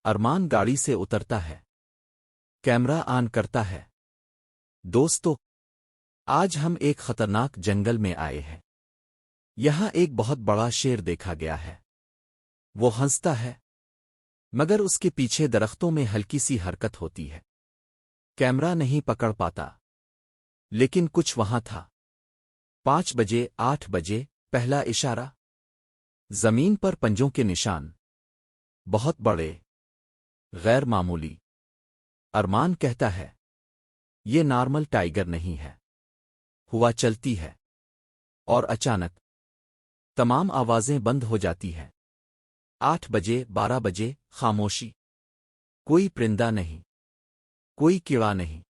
ارمان گاڑی سے اترتا ہے، کیمرہ آن کرتا ہے۔ دوستو، آج ہم ایک خطرناک جنگل میں آئے ہیں۔ یہاں ایک بہت بڑا شیر دیکھا گیا ہے۔ وہ ہنستا ہے، مگر اس کے پیچھے درختوں میں ہلکی سی حرکت ہوتی ہے۔ کیمرہ نہیں پکڑ پاتا، لیکن کچھ وہاں تھا۔ 5 بجے، 8 بجے، پہلا اشارہ۔ زمین پر پنجوں کے نشان، بہت بڑے، غیر معمولی۔ ارمان کہتا ہے، یہ نارمل ٹائیگر نہیں ہے۔ ہوا چلتی ہے، اور اچانک تمام آوازیں بند ہو جاتی ہیں۔ 8 بجے، 12 بجے، خاموشی۔ کوئی پرندہ نہیں، کوئی کیڑا نہیں،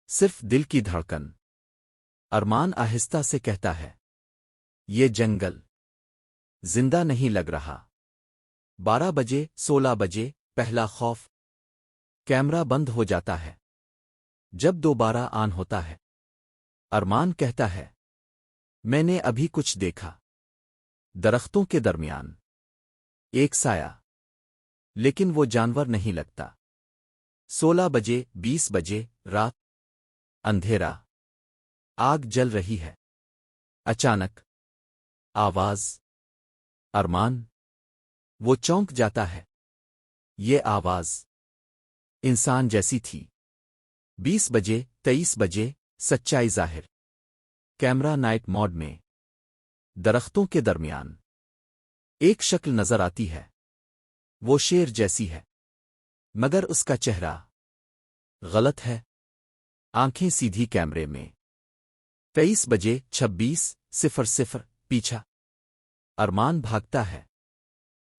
صرف دل کی دھڑکن۔ ارمان آہستہ سے کہتا ہے، یہ جنگل زندہ نہیں لگ رہا۔ 12 بجے، 16 بجے، پہلا خوف۔ کیمرہ بند ہو جاتا ہے۔ جب دوبارہ آن ہوتا ہے، ارمان کہتا ہے، میں نے ابھی کچھ دیکھا۔ درختوں کے درمیان ایک سایہ، لیکن وہ جانور نہیں لگتا۔ 16 بجے، 20 بجے، رات، اندھیرا، آگ جل رہی ہے۔ اچانک آواز۔ ارمان، وہ چونک جاتا ہے۔ یہ آواز انسان جیسی تھی۔ 20 بجے، 23 بجے، سچائی ظاہر۔ کیمرہ نائٹ موڈ میں۔ درختوں کے درمیان ایک شکل نظر آتی ہے۔ وہ شیر جیسی ہے، مگر اس کا چہرہ غلط ہے۔ آنکھیں سیدھی کیمرے میں۔ 23 بجے، 26:00، پیچھا۔ ارمان بھاگتا ہے،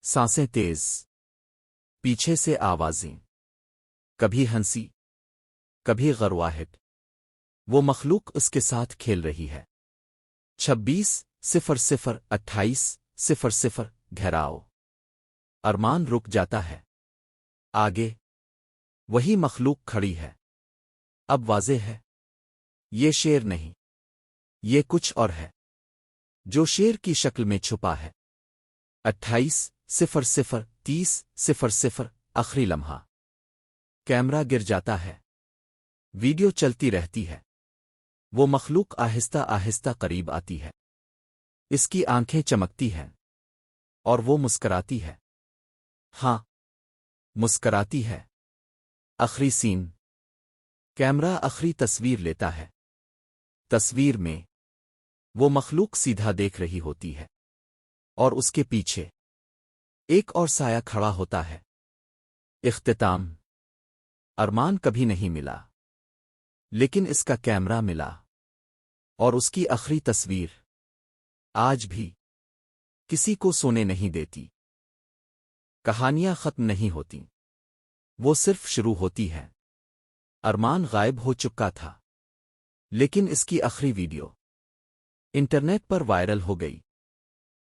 سانسیں تیز، پیچھے سے آوازیں، کبھی ہنسی، کبھی غرواہٹ۔ وہ مخلوق اس کے ساتھ کھیل رہی ہے۔ 26:00، 28:00، گھیراؤ۔ ارمان رک جاتا ہے۔ آگے وہی مخلوق کھڑی ہے۔ اب واضح ہے، یہ شیر نہیں، یہ کچھ اور ہے، جو شیر کی شکل میں چھپا ہے۔ 28:00، 30:00، آخری لمحہ۔ کیمرہ گر جاتا ہے۔ ویڈیو چلتی رہتی ہے۔ وہ مخلوق آہستہ آہستہ قریب آتی ہے۔ اس کی آنکھیں چمکتی ہیں، اور وہ مسکراتی ہے۔ ہاں، مسکراتی ہے۔ آخری سین۔ کیمرہ آخری تصویر لیتا ہے۔ تصویر میں وہ مخلوق سیدھا دیکھ رہی ہوتی ہے، اور اس کے پیچھے ایک اور سایہ کھڑا ہوتا ہے۔ اختتام۔ ارمان کبھی نہیں ملا، لیکن اس کا کیمرہ ملا، اور اس کی آخری تصویر آج بھی کسی کو سونے نہیں دیتی۔ کہانیاں ختم نہیں ہوتی، وہ صرف شروع ہوتی ہے۔ ارمان غائب ہو چکا تھا، لیکن اس کی آخری ویڈیو انٹرنیٹ پر وائرل ہو گئی۔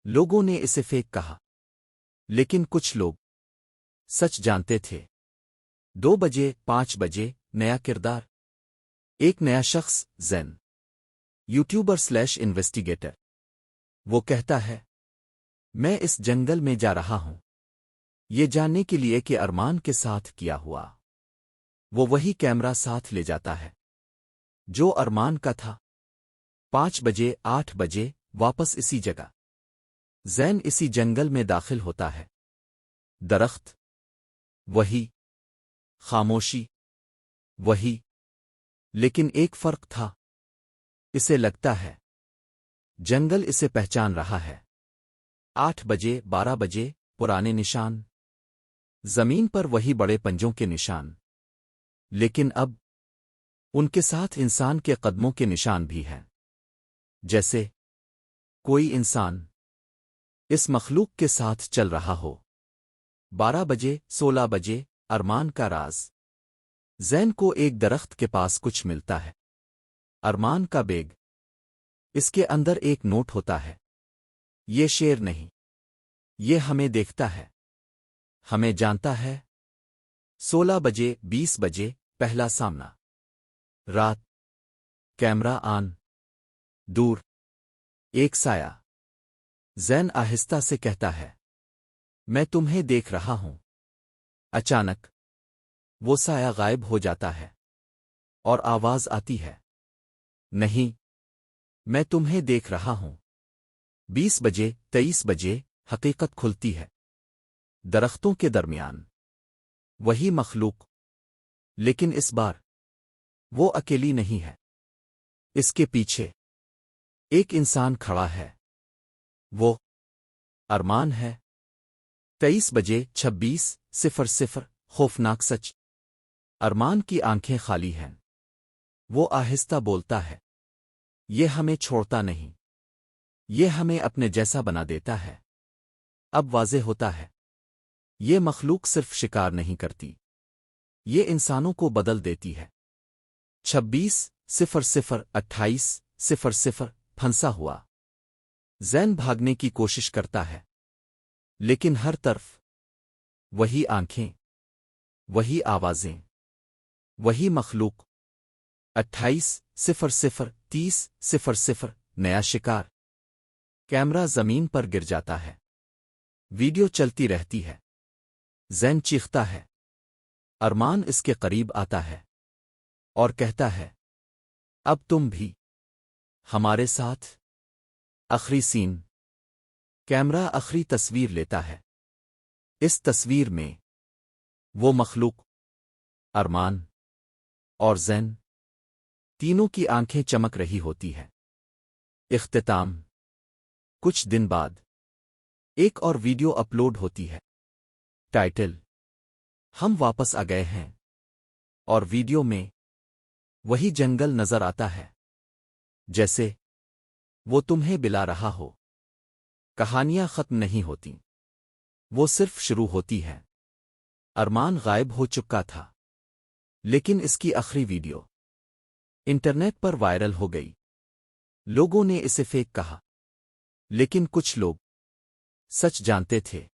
لوگوں نے اسے فیک کہا، لیکن کچھ لوگ سچ جانتے تھے۔ 2 بجے، 5 بجے، نیا کردار۔ ایک نیا شخص، زین، یوٹیوبر/انویسٹیگیٹر۔ وہ کہتا ہے، میں اس جنگل میں جا رہا ہوں، یہ جاننے کے لیے کہ ارمان کے ساتھ کیا ہوا۔ وہ وہی کیمرہ ساتھ لے جاتا ہے جو ارمان کا تھا۔ 5 بجے، 8 بجے، واپس اسی جگہ۔ زین اسی جنگل میں داخل ہوتا ہے۔ درخت وہی، خاموشی وہی، لیکن ایک فرق تھا۔ اسے لگتا ہے جنگل اسے پہچان رہا ہے۔ 8 بجے، 12 بجے، پرانے نشان۔ زمین پر وہی بڑے پنجوں کے نشان، لیکن اب ان کے ساتھ انسان کے قدموں کے نشان بھی ہیں، جیسے کوئی انسان اس مخلوق کے ساتھ چل رہا ہو۔ 12 بجے، 16 بجے، ارمان کا راز۔ زین کو ایک درخت کے پاس کچھ ملتا ہے۔ ارمان کا بیگ۔ اس کے اندر ایک نوٹ ہوتا ہے۔ یہ شیر نہیں، یہ ہمیں دیکھتا ہے، ہمیں جانتا ہے۔ 16 بجے، 20 بجے، پہلا سامنا۔ رات، کیمرہ آن، دور، ایک سایہ۔ زین آہستہ سے کہتا ہے، میں تمہیں دیکھ رہا ہوں۔ اچانک وہ سایہ غائب ہو جاتا ہے اور آواز آتی ہے، نہیں، میں تمہیں دیکھ رہا ہوں۔ 20 بجے 23 بجے حقیقت کھلتی ہے۔ درختوں کے درمیان وہی مخلوق، لیکن اس بار وہ اکیلی نہیں ہے۔ اس کے پیچھے ایک انسان کھڑا ہے۔ وہ ارمان ہے۔ 23 بجے 26:00 خوفناک سچ۔ ارمان کی آنکھیں خالی ہیں۔ وہ آہستہ بولتا ہے، یہ ہمیں چھوڑتا نہیں، یہ ہمیں اپنے جیسا بنا دیتا ہے۔ اب واضح ہوتا ہے، یہ مخلوق صرف شکار نہیں کرتی، یہ انسانوں کو بدل دیتی ہے۔ 26:00 28:00 پھنسا ہوا زین بھاگنے کی کوشش کرتا ہے، لیکن ہر طرف وہی آنکھیں، وہی آوازیں، وہی مخلوق۔ 28:00 30:00 نیا شکار۔ کیمرہ زمین پر گر جاتا ہے۔ ویڈیو چلتی رہتی ہے۔ زین چیختا ہے۔ ارمان اس کے قریب آتا ہے اور کہتا ہے، اب تم بھی ہمارے ساتھ۔ آخری سین۔ کیمرہ آخری تصویر لیتا ہے۔ اس تصویر میں وہ مخلوق، ارمان اور زین، تینوں کی آنکھیں چمک رہی ہوتی ہے۔ اختتام۔ کچھ دن بعد ایک اور ویڈیو اپلوڈ ہوتی ہے۔ ٹائٹل: ہم واپس آ گئے ہیں، اور ویڈیو میں وہی جنگل نظر آتا ہے، جیسے وہ تمہیں بلا رہا ہو۔ کہانیاں ختم نہیں ہوتیں، وہ صرف شروع ہوتی ہے۔ ارمان غائب ہو چکا تھا، لیکن اس کی آخری ویڈیو انٹرنیٹ پر وائرل ہو گئی۔ لوگوں نے اسے فیک کہا، لیکن کچھ لوگ سچ جانتے تھے۔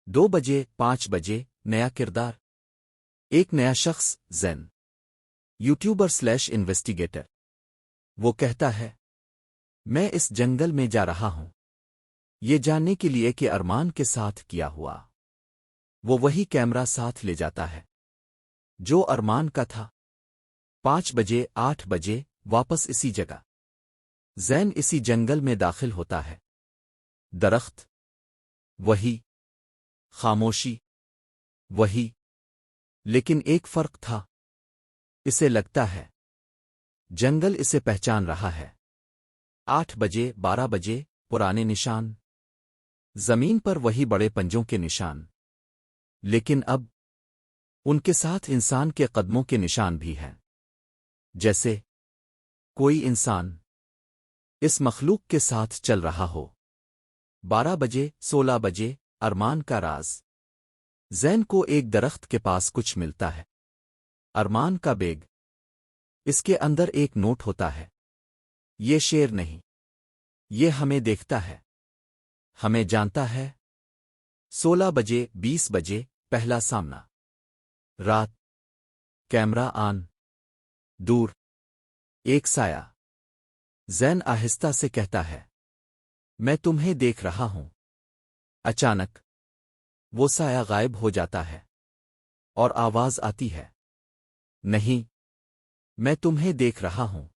2 بجے 5 بجے نیا کردار۔ ایک نیا شخص، زین، یوٹیوبر/انویسٹیگیٹر۔ وہ کہتا ہے، میں اس جنگل میں جا رہا ہوں، یہ جاننے کے لیے کہ ارمان کے ساتھ کیا ہوا۔ وہ وہی کیمرہ ساتھ لے جاتا ہے جو ارمان کا تھا۔ 5 بجے 8 بجے واپس اسی جگہ۔ زین اسی جنگل میں داخل ہوتا ہے۔ درخت وہی، خاموشی وہی، لیکن ایک فرق تھا۔ اسے لگتا ہے جنگل اسے پہچان رہا ہے۔ 8 بجے 12 بجے پرانے نشان۔ زمین پر وہی بڑے پنجوں کے نشان، لیکن اب ان کے ساتھ انسان کے قدموں کے نشان بھی ہیں، جیسے کوئی انسان اس مخلوق کے ساتھ چل رہا ہو۔ 12 بجے 16 بجے ارمان کا راز۔ زین کو ایک درخت کے پاس کچھ ملتا ہے۔ ارمان کا بیگ۔ اس کے اندر ایک نوٹ ہوتا ہے، یہ شیر نہیں، یہ ہمیں دیکھتا ہے، ہمیں جانتا ہے۔ 16 بجے 20 بجے پہلا سامنا۔ رات۔ کیمرہ آن۔ دور ایک سایہ۔ زین آہستہ سے کہتا ہے، میں تمہیں دیکھ رہا ہوں۔ اچانک وہ سایہ غائب ہو جاتا ہے اور آواز آتی ہے، نہیں، میں تمہیں دیکھ رہا ہوں۔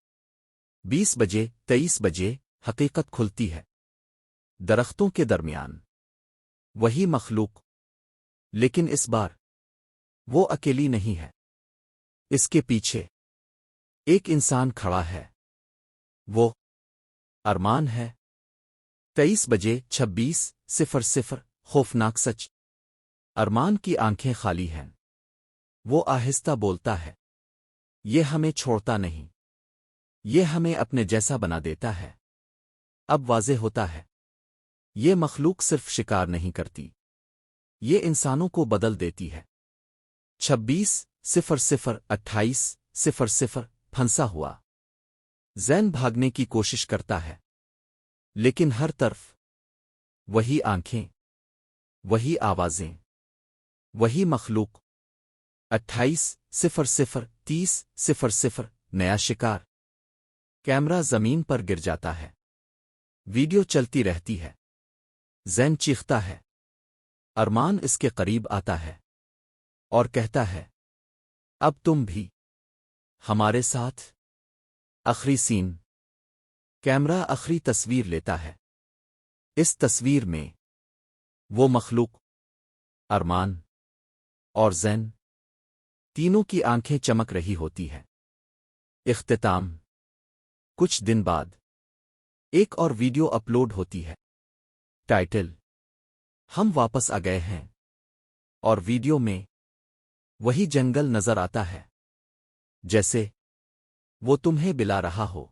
20 بجے 23 بجے حقیقت کھلتی ہے۔ درختوں کے درمیان وہی مخلوق، لیکن اس بار وہ اکیلی نہیں ہے۔ اس کے پیچھے ایک انسان کھڑا ہے۔ وہ ارمان ہے۔ 23 بجے 26:00 خوفناک سچ۔ ارمان کی آنکھیں خالی ہیں۔ وہ آہستہ بولتا ہے، یہ ہمیں چھوڑتا نہیں، یہ ہمیں اپنے جیسا بنا دیتا ہے۔ اب واضح ہوتا ہے، یہ مخلوق صرف شکار نہیں کرتی، یہ انسانوں کو بدل دیتی ہے۔ 26:00 28:00 پھنسا ہوا زین بھاگنے کی کوشش کرتا ہے، لیکن ہر طرف وہی آنکھیں، وہی آوازیں، وہی مخلوق۔ 28:00 30:00 نیا شکار۔ کیمرہ زمین پر گر جاتا ہے۔ ویڈیو چلتی رہتی ہے۔ زین چیختا ہے۔ ارمان اس کے قریب آتا ہے اور کہتا ہے اب تم بھی ہمارے ساتھ۔ آخری سین، کیمرہ آخری تصویر لیتا ہے۔ اس تصویر میں وہ مخلوق، ارمان اور زین، تینوں کی آنکھیں چمک رہی ہوتی ہے۔ اختتام، کچھ دن بعد ایک اور ویڈیو اپلوڈ ہوتی ہے۔ ٹائٹل، ہم واپس آ گئے ہیں، اور ویڈیو میں وہی جنگل نظر آتا ہے جیسے وہ تمہیں بلا رہا ہو۔